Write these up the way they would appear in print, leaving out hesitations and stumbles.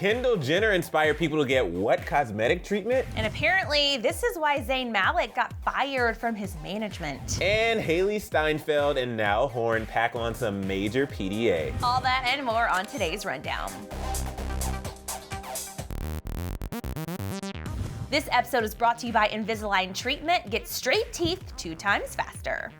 Kendall Jenner inspired people to get what cosmetic treatment? And apparently, this is why Zayn Malik got fired from his management. And Haley Steinfeld and Niall Horan pack on some major PDA. All that and more on today's Rundown. This episode is brought to you by Invisalign Treatment. Get straight teeth 2 times faster.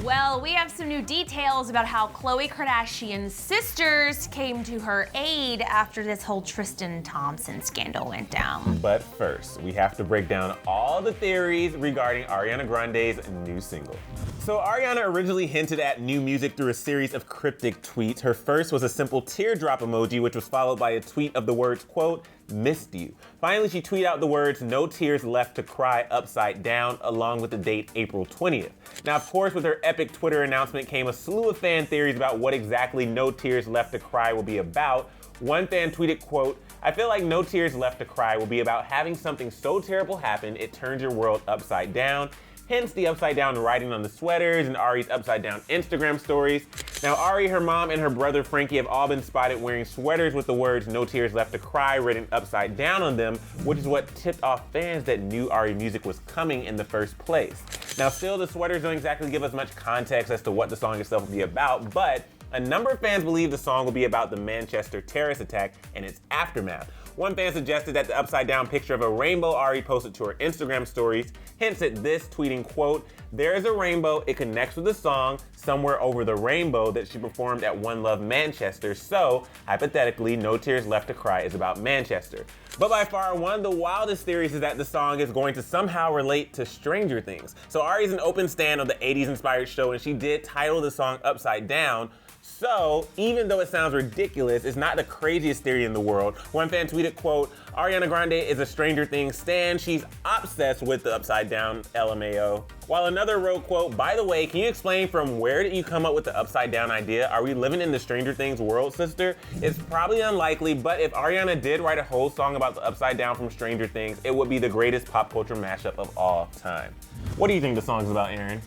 Well, we have some new details about how Khloe Kardashian's sisters came to her aid after this whole Tristan Thompson scandal went down. But first, we have to break down all the theories regarding Ariana Grande's new single. So Ariana originally hinted at new music through a series of cryptic tweets. Her first was a simple teardrop emoji, which was followed by a tweet of the words, quote, "missed you." Finally, she tweeted out the words, "no tears left to cry" upside down, along with the date April 20th. Now, of course, with her epic Twitter announcement came a slew of fan theories about what exactly No Tears Left to Cry will be about. One fan tweeted, quote, "I feel like No Tears Left to Cry will be about having something so terrible happen it turns your world upside down. Hence the upside down writing on the sweaters and Ari's upside down Instagram stories." Now, Ari, her mom, and her brother Frankie have all been spotted wearing sweaters with the words "No Tears Left to Cry" written upside down on them, which is what tipped off fans that new Ari music was coming in the first place. Now, still, the sweaters don't exactly give us much context as to what the song itself will be about, but a number of fans believe the song will be about the Manchester terrorist attack and its aftermath. One fan suggested that the upside down picture of a rainbow Ari posted to her Instagram stories hints at this, tweeting, quote, "There is a rainbow, it connects with the song Somewhere Over the Rainbow that she performed at One Love Manchester, so hypothetically, No Tears Left to Cry is about Manchester." But by far, one of the wildest theories is that the song is going to somehow relate to Stranger Things. So Ari's an open stand of the 80s inspired show, and she did title the song Upside Down. So, even though it sounds ridiculous, it's not the craziest theory in the world. One fan tweeted, quote, "Ariana Grande is a Stranger Things stan. She's obsessed with the upside down, LMAO." While another wrote, quote, "By the way, can you explain from where did you come up with the upside down idea? Are we living in the Stranger Things world, sister?" It's probably unlikely, but if Ariana did write a whole song about the upside down from Stranger Things, it would be the greatest pop culture mashup of all time. What do you think the song's about, Erin?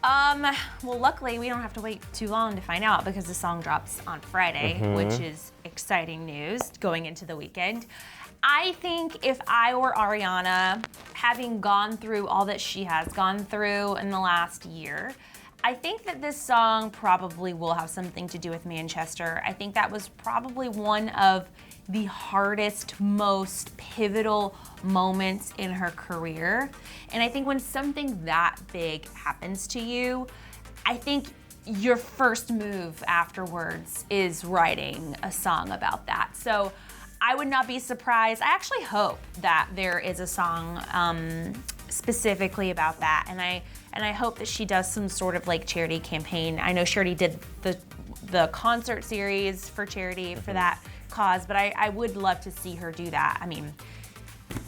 Well, luckily we don't have to wait too long to find out because the song drops on Friday, which is exciting news going into the weekend. I think if I were Ariana, having gone through all that she has gone through in the last year, I think that this song probably will have something to do with Manchester. I think that was probably one of the hardest, most pivotal moments in her career. And I think when something that big happens to you, I think your first move afterwards is writing a song about that. So I would not be surprised. I actually hope that there is a song specifically about that, and I hope that she does some sort of like charity campaign. I know she already did the concert series for charity for that cause, but I would love to see her do that. I mean,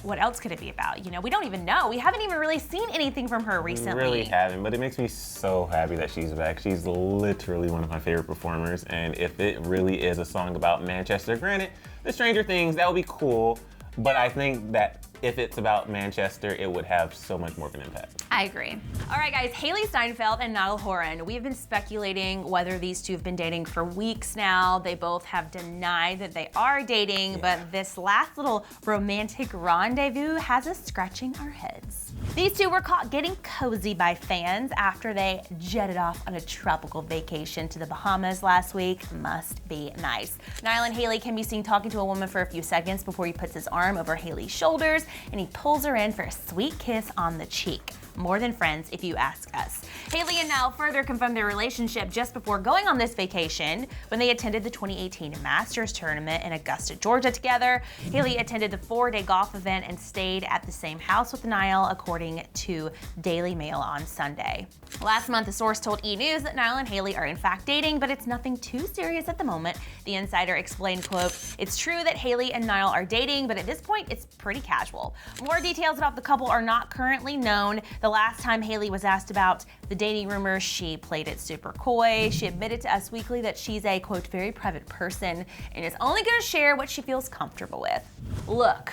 what else could it be about? You know, we don't even know. We haven't even really seen anything from her recently. We really haven't, but it makes me so happy that she's back. She's literally one of my favorite performers, and if it really is a song about Manchester, granted, the Stranger Things, that would be cool, but I think that if it's about Manchester, it would have so much more of an impact. I agree. All right, guys, Haley Steinfeld and Niall Horan. We've been speculating whether these two have been dating for weeks now. They both have denied that they are dating, but this last little romantic rendezvous has us scratching our heads. These two were caught getting cozy by fans after they jetted off on a tropical vacation to the Bahamas last week. Must be nice. Niall and Haley can be seen talking to a woman for a few seconds before he puts his arm over Haley's shoulders and he pulls her in for a sweet kiss on the cheek. More than friends, if you ask us. Haley and Niall further confirmed their relationship just before going on this vacation when they attended the 2018 Masters tournament in Augusta, Georgia together. Haley attended the 4-day golf event and stayed at the same house with Niall, according to Daily Mail on Sunday. Last month, a source told E! News that Niall and Haley are in fact dating, but it's nothing too serious at the moment. The insider explained, quote, "It's true that Haley and Niall are dating, but at this point, it's pretty casual. More details about the couple are not currently known. The last time Haley was asked about the dating rumors, she played it super coy. She admitted to Us Weekly that she's a, quote, very private person and is only gonna share what she feels comfortable with. Look,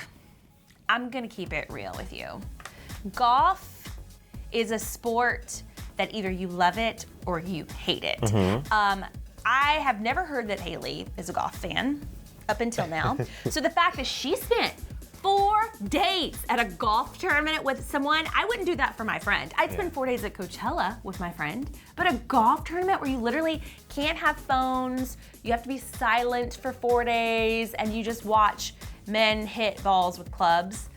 I'm gonna keep it real with you. Golf is a sport that either you love it or you hate it. I have never heard that Haley is a golf fan. up until now. So the fact that she spent 4 days at a golf tournament with someone, I wouldn't do that for my friend. I'd spend 4 days at Coachella with my friend, but a golf tournament where you literally can't have phones, you have to be silent for 4 days, and you just watch men hit balls with clubs.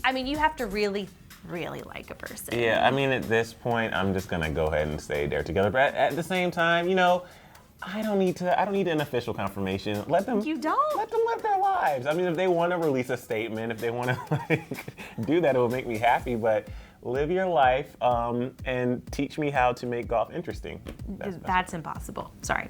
I mean, you have to really like a person. Yeah, I mean, at this point, I'm just gonna go ahead and say they're together. But at the same time, you know, I don't need an official confirmation. Let them live their lives. I mean, if they want to release a statement, if they want to do that, it will make me happy. But live your life and teach me how to make golf interesting. That's impossible. Sorry.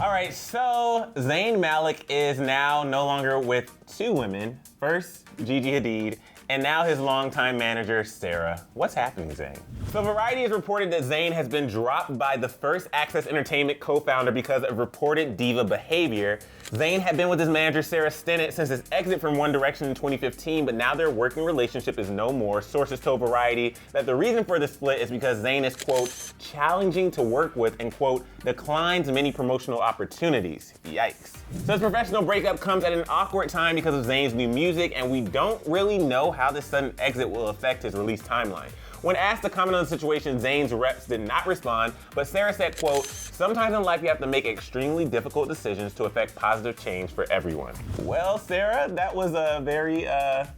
All right, so Zayn Malik is now no longer with 2 women. First, Gigi Hadid, and now his longtime manager, Sarah. What's happening, Zayn? So Variety has reported that Zayn has been dropped by the First Access Entertainment co-founder because of reported diva behavior. Zayn had been with his manager, Sarah Stinnett, since his exit from One Direction in 2015, but now their working relationship is no more. Sources told Variety that the reason for the split is because Zayn is, quote, challenging to work with and, quote, declines many promotional opportunities. Yikes. So his professional breakup comes at an awkward time because of Zayn's new music, and we don't really know how this sudden exit will affect his release timeline. When asked to comment on the situation, Zayn's reps did not respond, but Sarah said, quote, sometimes in life you have to make extremely difficult decisions to affect positive change for everyone. Well, Sarah, that was a very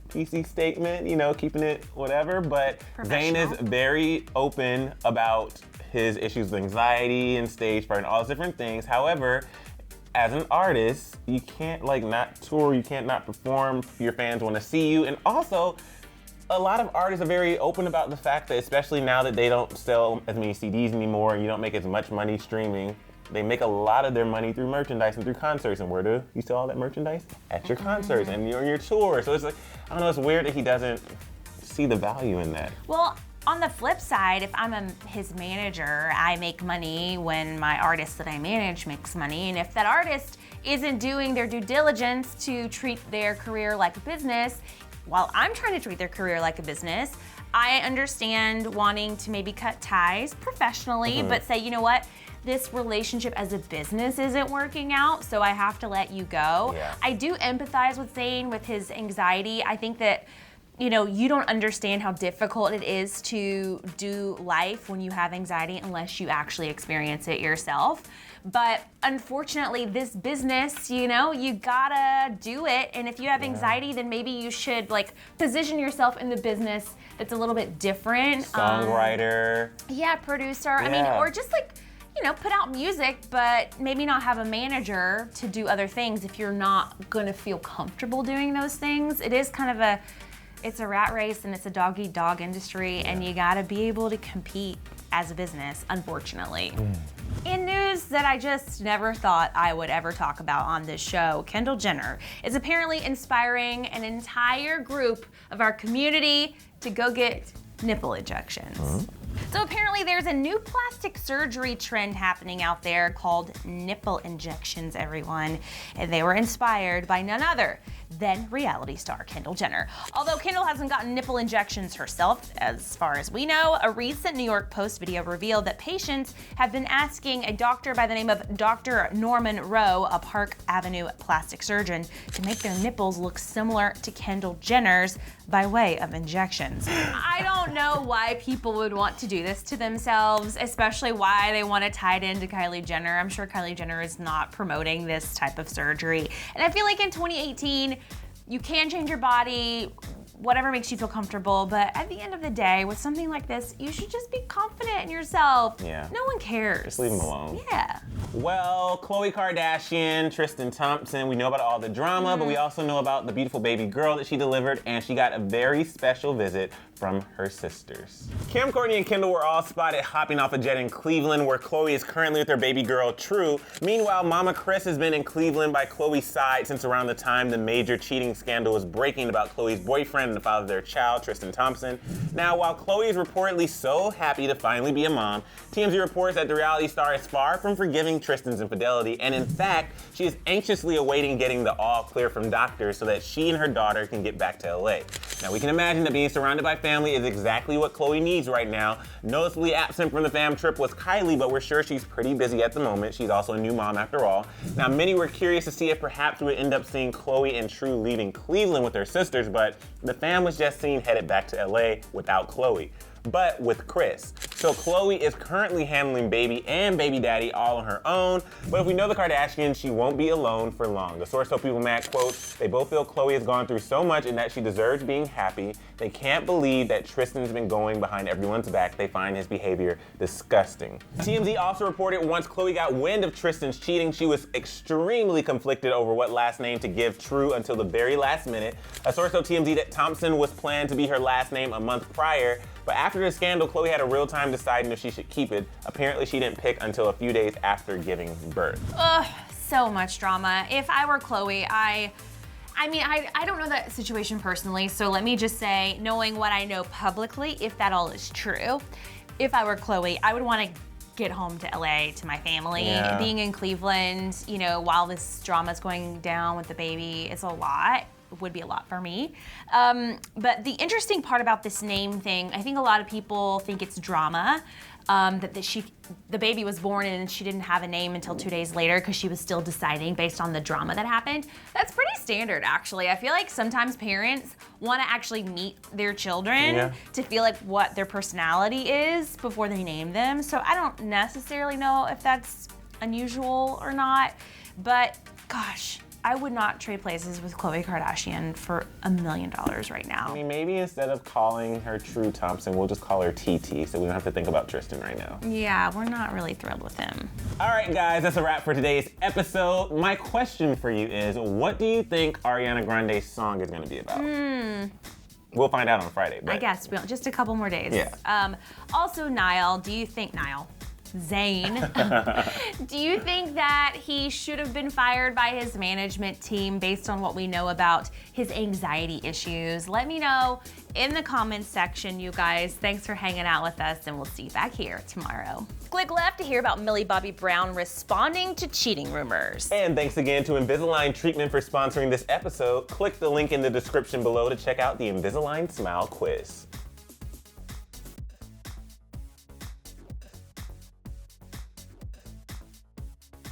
PC statement, you know, keeping it whatever, but Zayn is very open about his issues with anxiety and stage fright and all those different things. However, as an artist, you can't not tour, you can't not perform, your fans want to see you, and also, a lot of artists are very open about the fact that, especially now that they don't sell as many CDs anymore and you don't make as much money streaming, they make a lot of their money through merchandise and through concerts. And where do you sell all that merchandise? At your concerts and your tour. So it's like, I don't know, it's weird that he doesn't see the value in that. Well, on the flip side, if I'm his manager, I make money when my artist that I manage makes money. And if that artist isn't doing their due diligence to treat their career like a business, while I'm trying to treat their career like a business, I understand wanting to maybe cut ties professionally, but say, you know what, this relationship as a business isn't working out, so I have to let you go. Yeah. I do empathize with Zayn with his anxiety. I think that, you know, you don't understand how difficult it is to do life when you have anxiety unless you actually experience it yourself. But unfortunately, this business, you know, you gotta do it. And if you have anxiety, then maybe you should position yourself in the business that's a little bit different. Songwriter. Producer. I mean, or just you know, put out music, but maybe not have a manager to do other things if you're not gonna feel comfortable doing those things. It is kind of it's a rat race and it's a dog-eat-dog industry, and you gotta be able to compete as a business, unfortunately. In news that I just never thought I would ever talk about on this show, Kendall Jenner is apparently inspiring an entire group of our community to go get nipple injections. So apparently there's a new plastic surgery trend happening out there called nipple injections, everyone. And they were inspired by none other than reality star Kendall Jenner. Although Kendall hasn't gotten nipple injections herself, as far as we know, a recent New York Post video revealed that patients have been asking a doctor by the name of Dr. Norman Rowe, a Park Avenue plastic surgeon, to make their nipples look similar to Kendall Jenner's by way of injections. I don't know why people would want to do this to themselves, especially why they want to tie it into Kylie Jenner. I'm sure Kylie Jenner is not promoting this type of surgery. And I feel like in 2018, you can change your body, whatever makes you feel comfortable, but at the end of the day, with something like this, you should just be confident in yourself. Yeah. No one cares. Just leave them alone. Yeah. Well, Khloe Kardashian, Tristan Thompson, we know about all the drama, but we also know about the beautiful baby girl that she delivered, and she got a very special visit from her sisters. Kim, Kourtney, and Kendall were all spotted hopping off a jet in Cleveland, where Khloe is currently with her baby girl, True. Meanwhile, Mama Kris has been in Cleveland by Khloe's side since around the time the major cheating scandal was breaking about Khloe's boyfriend and the father of their child, Tristan Thompson. Now, while Khloe is reportedly so happy to finally be a mom, TMZ reports that the reality star is far from forgiving Tristan's infidelity, and in fact, she is anxiously awaiting getting the all clear from doctors so that she and her daughter can get back to LA. Now we can imagine that being surrounded by family is exactly what Khloe needs right now. Noticeably absent from the fam trip was Kylie, but we're sure she's pretty busy at the moment. She's also a new mom after all. Now many were curious to see if perhaps we would end up seeing Khloe and True leaving Cleveland with their sisters, but the fam was just seen headed back to LA without Khloe, but with Chris. So Khloe is currently handling baby and baby daddy all on her own, but if we know the Kardashians, she won't be alone for long. The source told People Mag, quote, "They both feel Khloe has gone through so much and that she deserves being happy. They can't believe that Tristan's been going behind everyone's back. They find his behavior disgusting." TMZ also reported once Khloe got wind of Tristan's cheating, she was extremely conflicted over what last name to give True until the very last minute. A source told TMZ that Thompson was planned to be her last name a month prior, but after the scandal, Khloe had a real time deciding if she should keep it. Apparently, she didn't pick until a few days after giving birth. Ugh, so much drama. If I were Khloe, I don't know that situation personally, so let me just say, knowing what I know publicly, if that all is true, if I were Khloe, I would want to get home to LA to my family. Yeah. Being in Cleveland, you know, while this drama's going down with the baby, it's a lot. Would be a lot for me. But the interesting part about this name thing, I think a lot of people think it's drama, that the baby was born and she didn't have a name until 2 days later because she was still deciding based on the drama that happened. That's pretty standard, actually. I feel like sometimes parents want to actually meet their children to feel like what their personality is before they name them. So I don't necessarily know if that's unusual or not, but gosh, I would not trade places with Khloe Kardashian for $1 million right now. I mean, maybe instead of calling her True Thompson, we'll just call her TT so we don't have to think about Tristan right now. Yeah, we're not really thrilled with him. All right, guys, that's a wrap for today's episode. My question for you is, what do you think Ariana Grande's song is gonna be about? We'll find out on Friday. But I guess, just a couple more days. Yeah. Also, Zayn, do you think that he should have been fired by his management team based on what we know about his anxiety issues? Let me know in the comments section, you guys. Thanks for hanging out with us, and we'll see you back here tomorrow. Click left to hear about Millie Bobby Brown responding to cheating rumors. And thanks again to Invisalign Treatment for sponsoring this episode. Click the link in the description below to check out the Invisalign Smile Quiz.